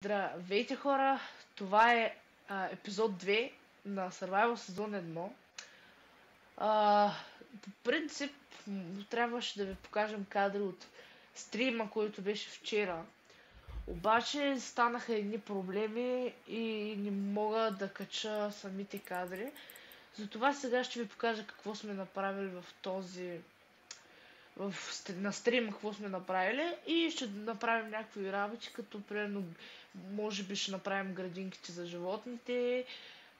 Здравейте хора, това е епизод 2 на Survival сезон 1. По принцип трябваше да ви покажем кадри от стрима, който беше вчера. Обаче станаха едни проблеми и не мога да кача самите кадри. Затова сега ще ви покажа какво сме направили на стрима, какво сме направили и ще направим някакви работи, като примерно може би ще направим градинките за животните,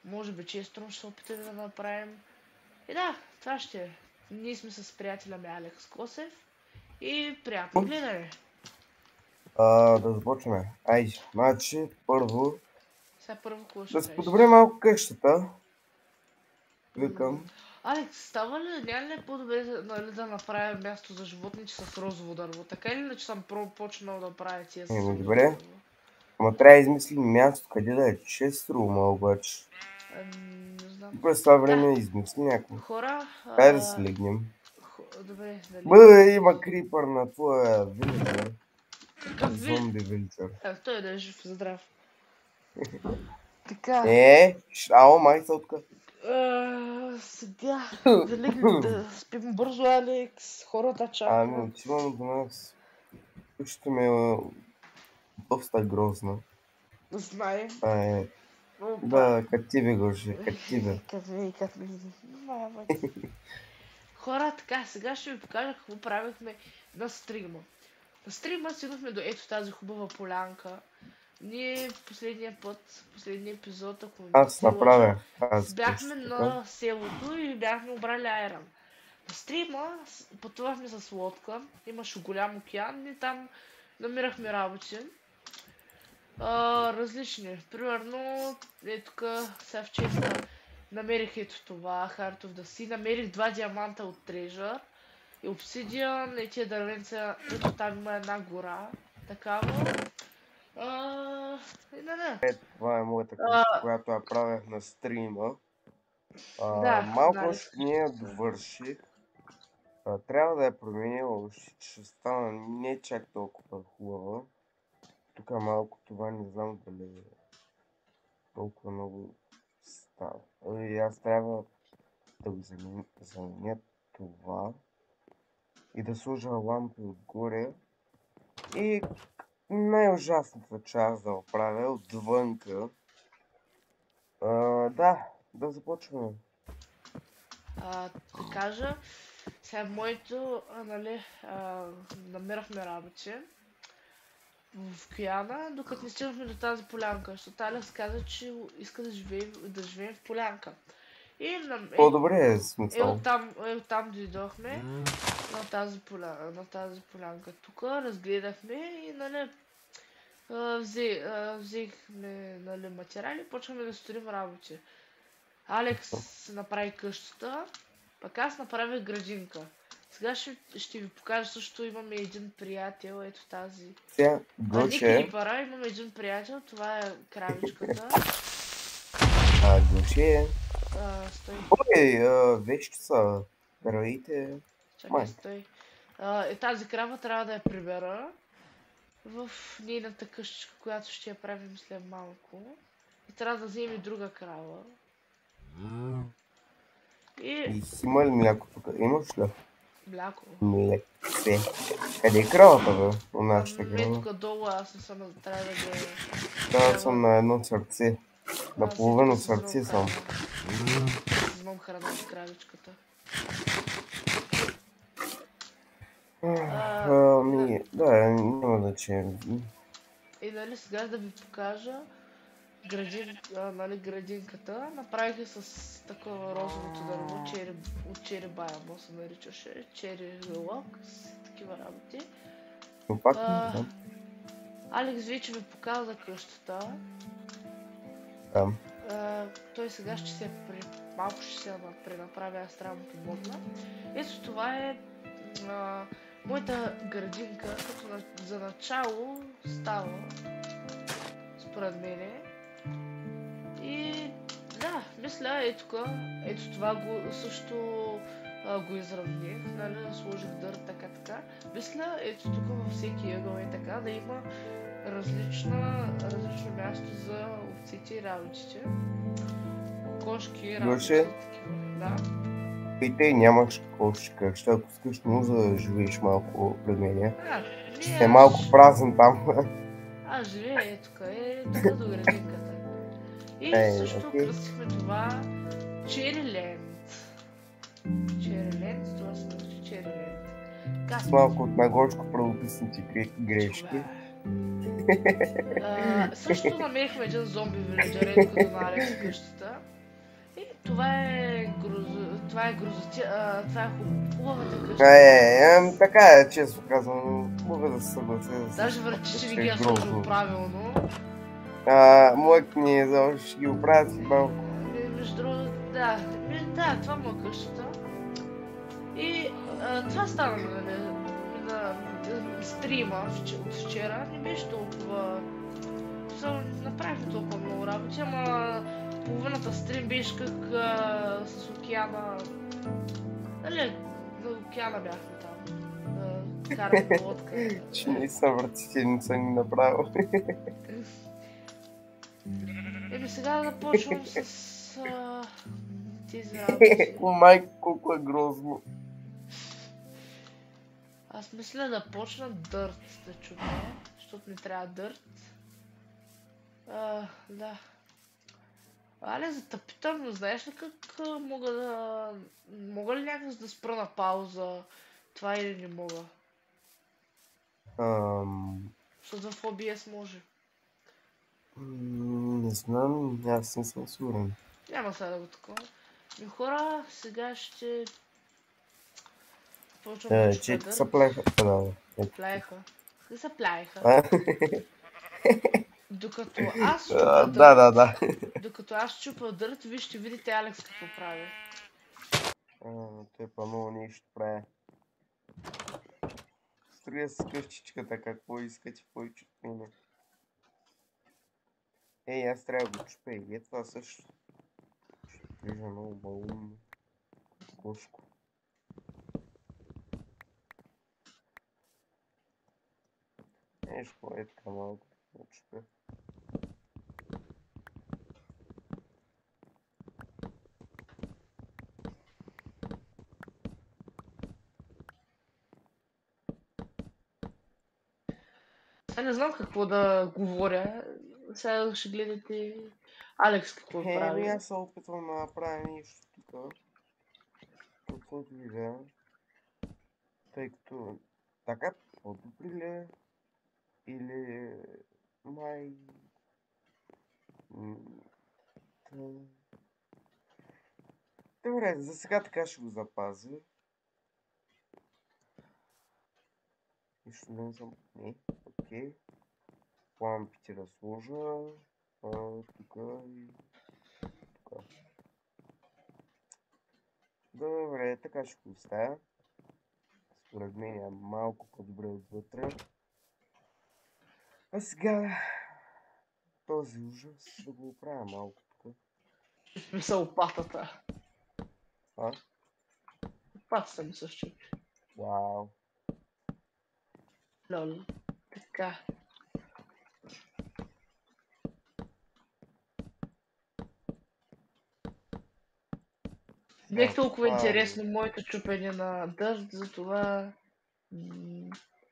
може би често ще се опитаме да направим. И да, това ще е. Ние сме с приятеля ми Алекс Косев и приятно гледане. Да започваме. Айде, значи първо Сега първо какво ще да се правиш? подобри малко къщата. Викам. Алекс, става ли, няма ли по-добре да направим място за животните с розово дърво? Така или иначе съм почнал да правя тия с розово Добре. дърво? Ама трябва да измислим място, къде да е честно, обаче. Не знам. През това време измисли някакво. Хора... Дай да си легнем. Добре, дали... Бъде, има крипър на твоя виличър. Какъв Зомби виличър. Той да е жив, здрав. Така. Ало, май се отка. Сега, да легнем да спим бързо, Алекс. Хората чакат. Ами, отивам до нас. Къщата ми е доста грозна. Знае. Да, кативе гърши, кативе. Кативе. Хора, така, сега ще ви покажа какво правихме на стрима. На стрима стигнахме до ето тази хубава полянка. Ние последния епизод, ако Аз направя. бяхме на селото и бяхме обрали айран. На стрима пътувахме с лодка, имаше голям океан и там намирахме работи. Различни. Примерно, тук сега вчера намерих ето това, Heart of the Sea, намерих 2 диаманта от Treasure и обсидиан, и тия дървенца, ето там има една гора, такава. Това е моята къща, която я правях на стрима. Малко още не я довърших. Трябва да я променя, ще стана не чак толкова хубава. Тук малко това не знам дали толкова много става. И аз трябва да го заменя това и да сложа лампи отгоре. И най-ужасната част да оправя отвънка. Да започваме. Да кажа, сега моето, намирахме работи в океана, докато не стигнахме до тази полянка, защото Алекс каза, че иска да живеем в полянка. По-добре е смисъл. Оттам дойдохме на тази полянка. Тук разгледахме и взехме материали и почваме да строим работи. Алекс направи къщата, пък аз направих градинка. Сега ще ви покажа също, имаме един приятел, ето тази. Крипъра, имаме един приятел, това е кравичката. Гълше. Стой. Вече са дървите. Чакай, стой. Тази крава трябва да я прибера в нейната къщичка, която ще я правим след малко. И трябва да вземем и друга крава. И си има ли мляко тук? Имаш ли? Мляко? Млекце. Къде е кравата, бе? У нашата крава. Тук долу, аз не съм, трябва да го... Да, съм на едно сърце. Наполовено сърце съм. Взимам храна с кравичката. Няма значение. И сега да ви покажа градинката. Направих с такова розовото дърво, от чери баямо се наричаше, чери лък, с такива работи. Алекс вече ми показа къщата. Той сега малко ще се пренаправя, аз трябва да помогна. Ето това е моята градинка, като за начало става, според мене. И да, мисля, ето това също го изравних, сложих дърт така. Мисля, ето тук във всеки ъгъл е така, да има различно място за овците и рабичите. Кошки, рабичи, Гоше, такива. Да. и те нямаш кошка. Ще ако искаш, може да живееш малко пред мен. Ще е малко празен там. Аз живея тук до градинката. И също кръстихме това Чериленд. Чериленд, това се нарича Чериленд. С малко от нагорско правописните грешки. Също намерихме един зомби вилиджер, ето като на Алекс къщата. И това е хубавата къща. Така е, често казвам, мога да се съглася. Даже вратите ви ги е сложил правилно. Моят не е за още, ще ги оправят си малко. Между другото, да, това му е къщата. И това стана на стрима от вчера. Не беше толкова... Направихме толкова много работи, ама половината стрим беше как с океана... Нали, на океана бяхме там. Карахме лодка. Че не са вратите, не са ни направил. Сега да започвам с тези работи. Майко, колко е грозно. Аз мисля да почна дърт да чупя, защото ми трябва дърт. Да. Але, за да питам, но знаеш ли как мога ли някак да спра на пауза това или не мога? Защото в OBS може. Не знам, аз не съм сигурен. Няма сега да го такова. Хора, сега ще... Че са плеха. Плеха. Те са плеха. Докато аз чупа дърт, да. Докато аз чупа дърт, вие ще видите Алекс какво прави. Той по-много нещо прави. Строя с къщичката, какво искате повече от мене. Аз трябва да го чупя и това също. Ще прижа много балумно. Кошко. Нещо е така малко да чупя. Сега не знам какво да говоря. Сега ще гледате Алекс какво прави. Аз се опитвам да направя нещо тук. Каквото ви да. Тъй като така по-добри ли или май... Добре, за сега така ще го запазя. Нищо не съм... Не, окей. Лампите да сложа. Тук и... тук. Добре, така ще го оставя. Според мен е малко по-добре отвътре. А сега... този ужас ще го оправя малко тук. В смисъл опатата. Опатата ми се щупи. Вау. Лол. Така. Не е толкова интересно моето чупене на дъжд, затова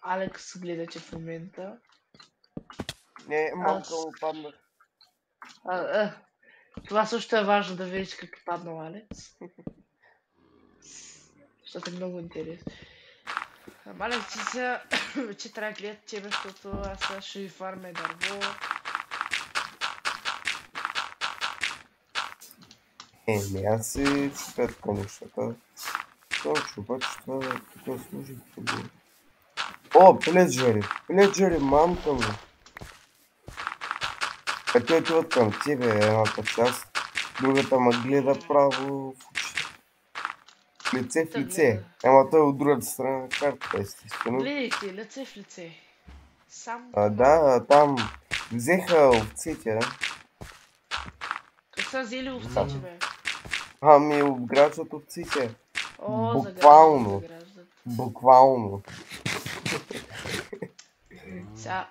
Алекс гледате в момента. Не, малко му паднах. Това също е важно да видиш как е паднал Алекс. Защото е много интересно. Алекс, ти сега вече трябва да гледат тебе, защото аз сега ще ви фарме дърво. Не, аз си чупя така нещата. Това чупа, че това тук служи в това. О, Пледжери, мамка му. Той отиват към тебе, едната част. Другата ма гледа право в очи. Лице в лице. Ама той от другата страна на картата, естествено. Гледайте, лице в лице. Сам... Да, там взеха овците, да. Как са взели овците, бе? Ами, обграждат овците. Буквално. Буквално. Сега,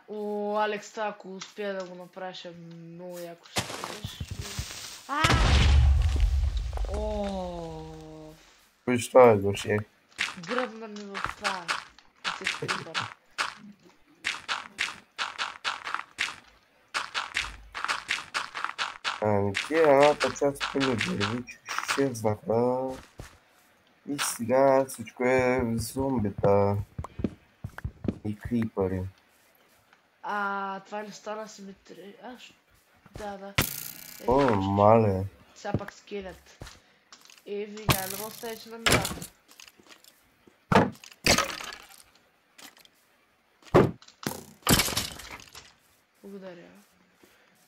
Алекс, това ако успея да го направиш, много яко ще бъдеш. Виж това е дошли. Гръбна ми в това. Тия едната част дървички изчезнаха. И сега всичко е зомбита. И крипъри. Това не стана симетрия. Да. Мале. Сега пак скелет. Вига, не мога ставиш на мира. Благодаря.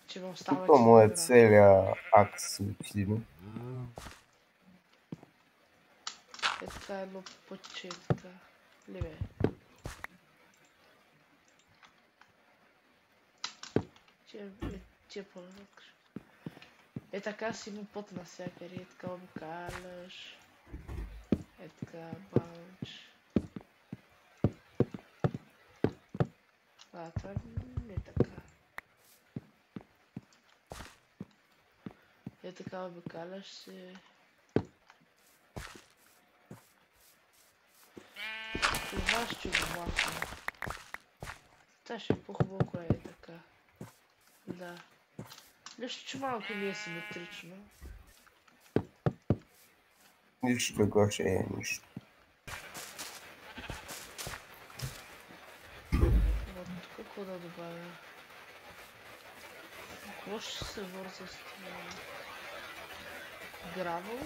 Че ме остава, тук му е целия акс очевидно. Така едно пътче, така. Леве. Че по-навък. Така си има път навсякъде, така обикаляш. Така баунч. Това не е така. Така обикаляш се. Това ще го махна. Това ще е по-хубаво, е така. Да. Нещо, че малко не е симетрично. Нищо такова ще е, нищо. Тук какво да добавя? Какво ще се върза с това? Гравъл?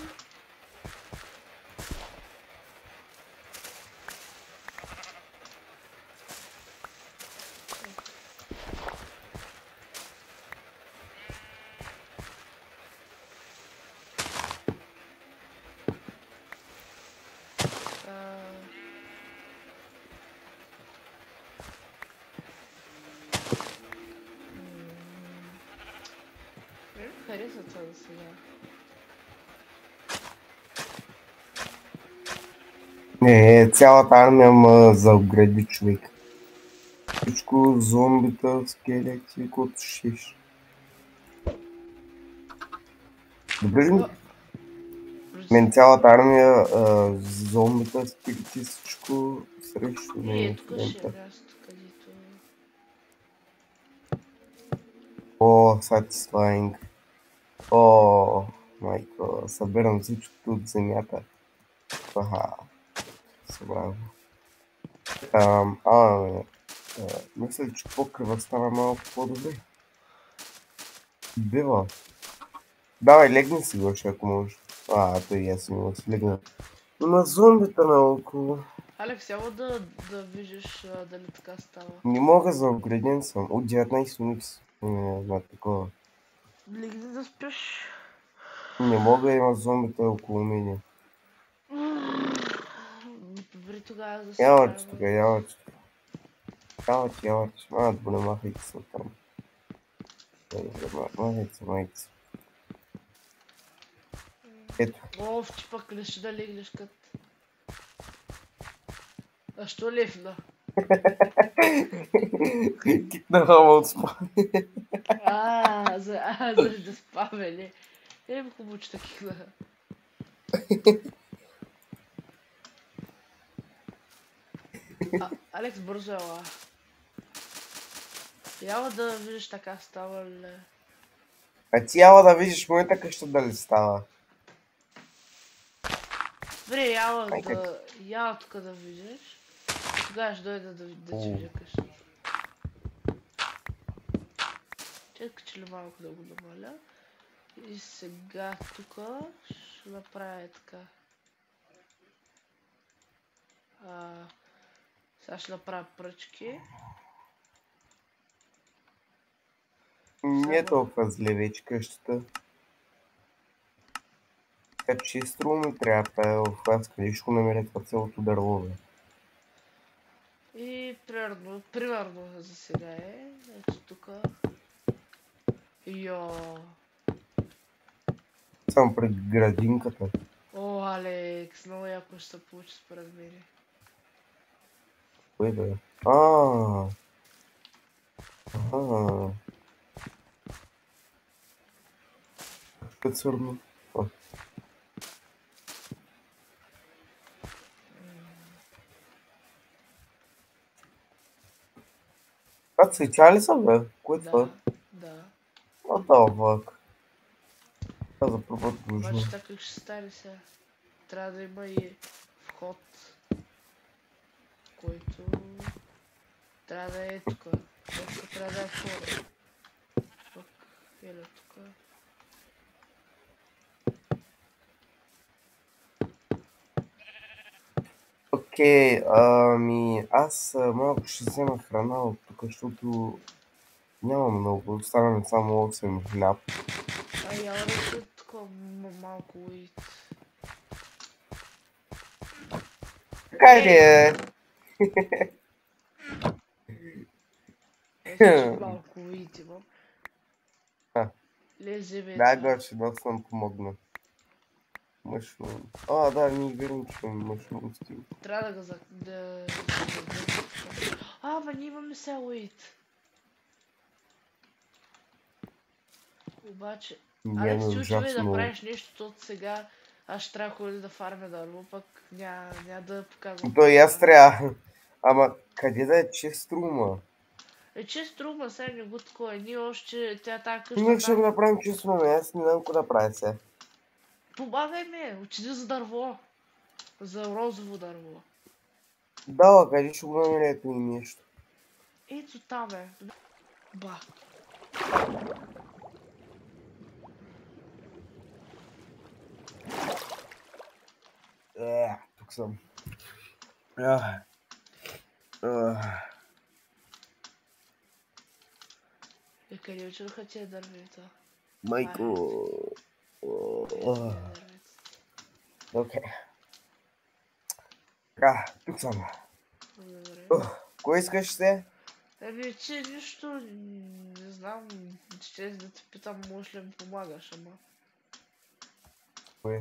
Хареса това за сега. Не, цялата армия ма заобгради човек. Всичко зомбита, скелети, каквото шиш. Добре ли? Мен цялата армия, зомбита, скелети, всичко срещу мен. Тук ще е място, където... Satisfying. Майко, събирам всичко от земята. Събраво. Мисля, че покрива става малко по-добре. Бива. Давай, легни си го, ако можеш. Той и аз не си легна. Има зомбита наоколо. Алекс, няма да виждаш дали така става. Не мога, заобграден съм. От 19 уникс. Такова. Легни да спиш. Не мога, има зомбита около мене. Добре, тогава да се правим. Ялаче. Да не махайте се оттам. Махайте се. Ето. Ти пък ли ще да легнеш като... А що левна? Китнаха от спане. За да спаме, ли? Хубаво, че да кихнаха. Алекс, бързо ела. Яла да видиш така става ли? Ти яла да видиш моята къща дали става. Добре, яла тук да видиш. Тогава ще дойда да ти видя къщата. Чакай, че ли малко да го намаля. И сега тук ще направя така. Сега ще направя пръчки. Не е толкова зле вече къщата. Така че струва ми трябва да правя в аз къде ще го намеря това цялото дърво. И примерно за сега е. Ето тук. Само пред градинката. Алекс, много яко ще се получи според мен. Кое да е? Ага. Църно. Това цветя ли са, бе? Кое е това? Да. What the fuck? Това за първ път го виждам. Обаче така как ще стане сега? Трябва да има и вход, който трябва да е тук. Тук трябва да е входа. Пък е ли тук? Окей, аз малко ще взема храна от тук, защото няма много. Остана само 8 хляб. Я рече тук малко уит. Така ли е? Ето, че малко уит имам. Лезе бе. Да, гърче, да съм помогна. Мъжно. Да, ние верим, че мъжно стил. Трябва да го ма ние имаме сега уит. Обаче, Алекс, ти учи да правиш нещо от сега, аз ще трябва ходя да фармя дърво, пък няма да показвам. То и аз трябва. Ама къде да е честрума? Честрума, сега не го такова. Ние още тази къща... Ние ще го направим честрума, аз не знам какво да правя сега. Помагай ме, отиди за дърво. За розово дърво. Да, къде ще го намеря ето и нещо? Ето там е. Ба. Тук съм. Къде отидоха тия дървета? Майко. Окей. Така, тук съм. Кой искаш се? Че нищо, не знам, ще да те питам, можеш ли ми помагаш, ама. Кой?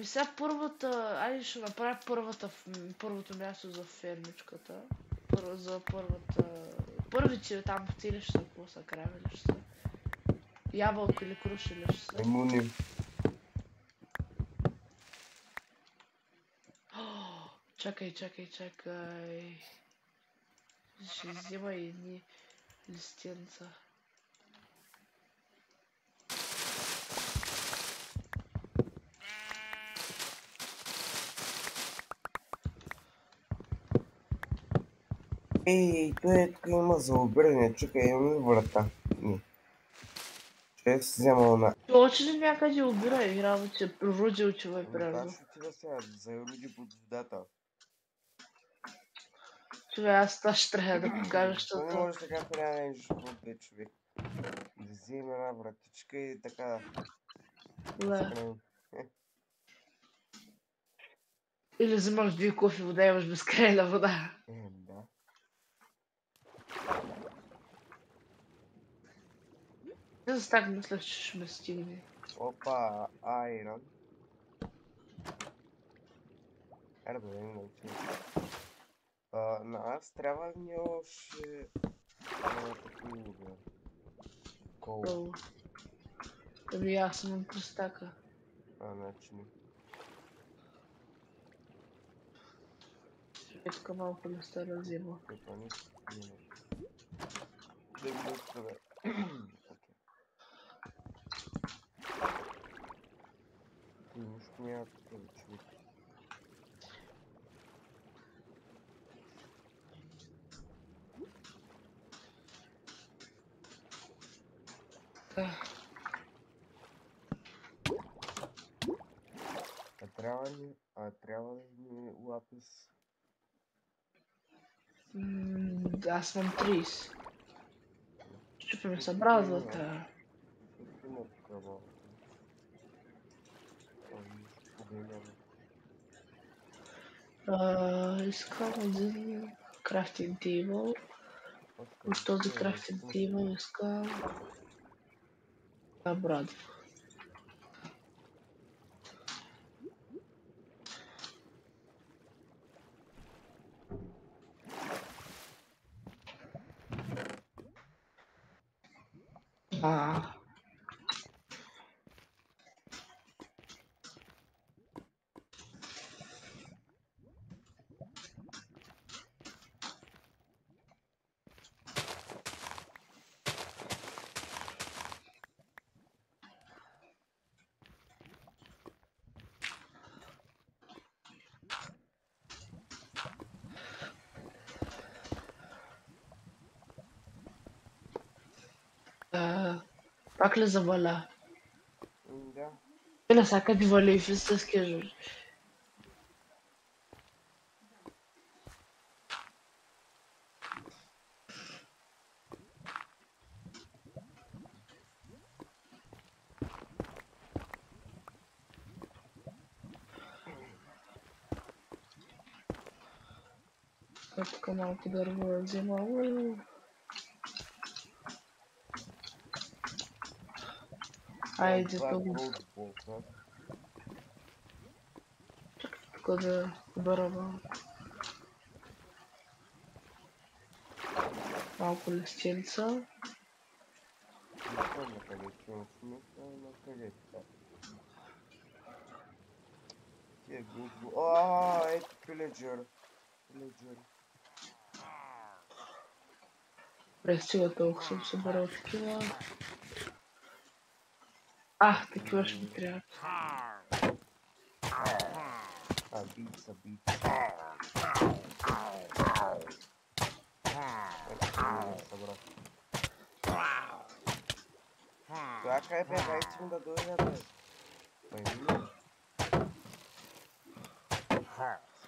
Сега айде ще направя първото място за фермичката. За първите там птици ще са, какво са, крави ли ще са? Ябълка или круши ли ще са? Маймуни. Чакай. Ще взема едни листенца. Ей, той тук има за обиране, чакай, имаме врата. Не. Ще се взема на... Точи ли някъде обира и работи, родил човек примерно? Да, ще отида сега, за роди под водата. Човек, аз ще трябва да покажа, защото... Не може така трябва да нещо по човек. Да вземе една вратичка и така... Да. Или взимаш 2 кофи вода и имаш безкрайна вода. Да. Аз так мислех, че ще ме стигне. Опа, айрон. Айде да видим научим. На аз трябва ми още... такива, бе. Кол. Ами аз съм простака. Значи не. Иска малко да се развива. Това не имаш. Да ми отправя. Нищо няма такова човек. Трябва ли ми лапис? Аз съм 30. Щупим се бразата. Има такава. Искам един крафтинг тейбъл. От този крафтинг тейбъл искам... брат. Пак ли заваля? Да. Навсякъде вали в истинския живот. Тук малко дърво е взимало. Айде тук. Тук да бърва. Малко листенца. Ето пиледжер. Престига толкова съм събрал такива. Такива ще ми трябва. Бица. Това къде бе, дайте му да дойде, бе.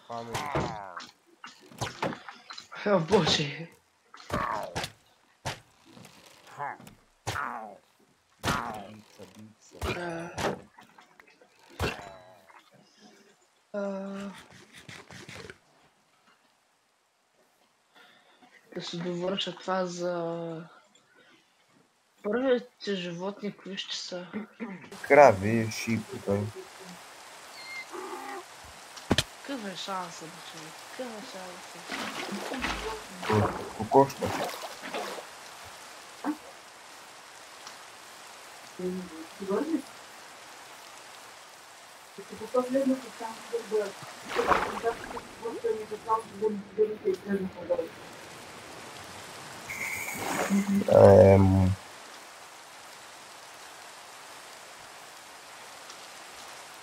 Спамени. О, боже. Бица. Да се довърша това за първите животни, кои ще са? Крави, шипи. Какъв е шансът, човек? Какъв е шансът? Кокошка.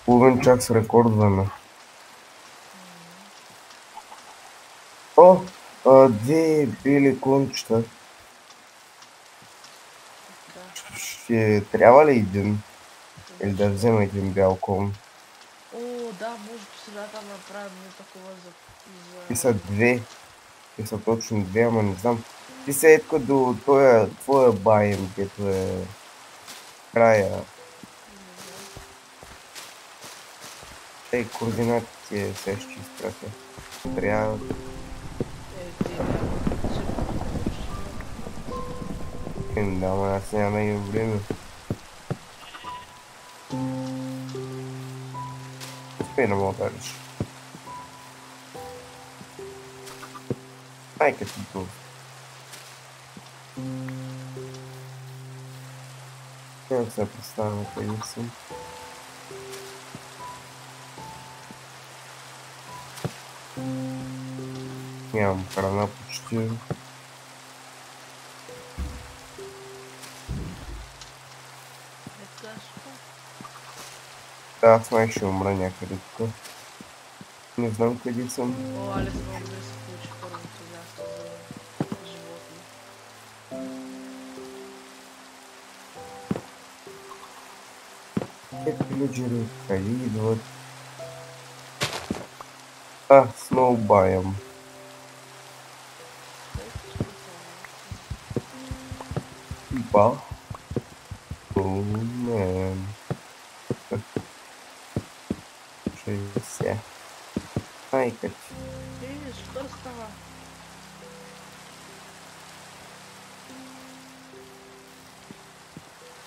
Половин час рекордваме. Две бели кончета. Ще трябва ли един? Или да взема един бял кон? Да, може по средата да направим такова за... Ти са две. Ти са точно две, ама не знам. Ти са едко до твоя байм, където е края. Координатите се ще изпратя. Трябва... Да, ама аз нямам и време. Успей да мога да реши. Майка ти това. Как се представя къде съм? Нямам храна почти. Да, аз май ще умра някъде тук. Не знам къде съм. Алекс, много да се получи първото място за животни. Пиледжери, къде идват? Сноубайм. Ба. Мен. 60. Майка ти. Скоро става.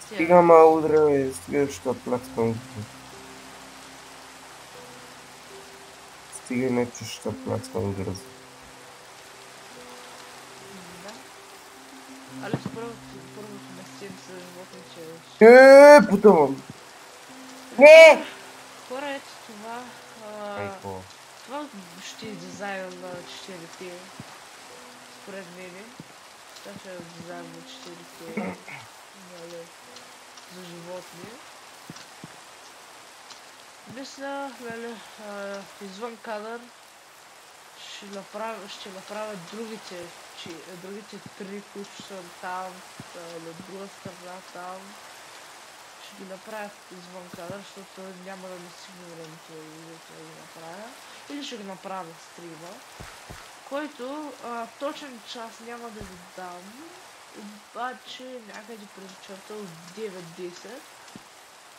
Стига ма удра, стига ще пласкам. Стига не че ще пласкам гръзо. Да. Алекс, първото местенце за животните. Потъвам. Не! Хора, ето това. Айко. Това ще е дизайна на 4T. Според мене. Това ще е дизайн на 4T. Нали, за животни. Мисля, нали, извън кадър ще направя другите три, които са там, или от друга страна там. Ще ги направя извън кадър, защото няма да ми стигне времето да ги направя. Или ще ги направя на стрима, който точен час няма да ви дам, обаче някъде през черта от 9-10,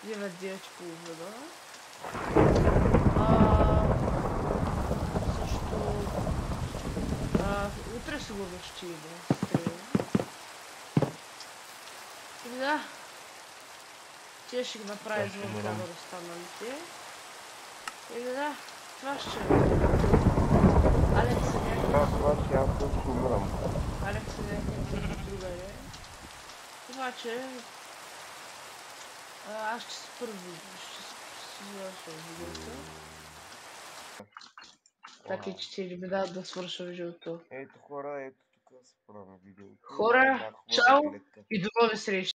9-9 половина. Също утре сигурно ще има стрим. И да, тия ще ги направя извън кадър останалите. И да, това ще е. Алекс е някакъв. Това ще аз също умрам. Алекс е някакъв другаде. Обаче, аз ще спра видео, ще свършвам видеото. Така че ми дадат да свършвам видеото. Ето хора, ето тук спраме видеото. Хора, чао и до нови срещи!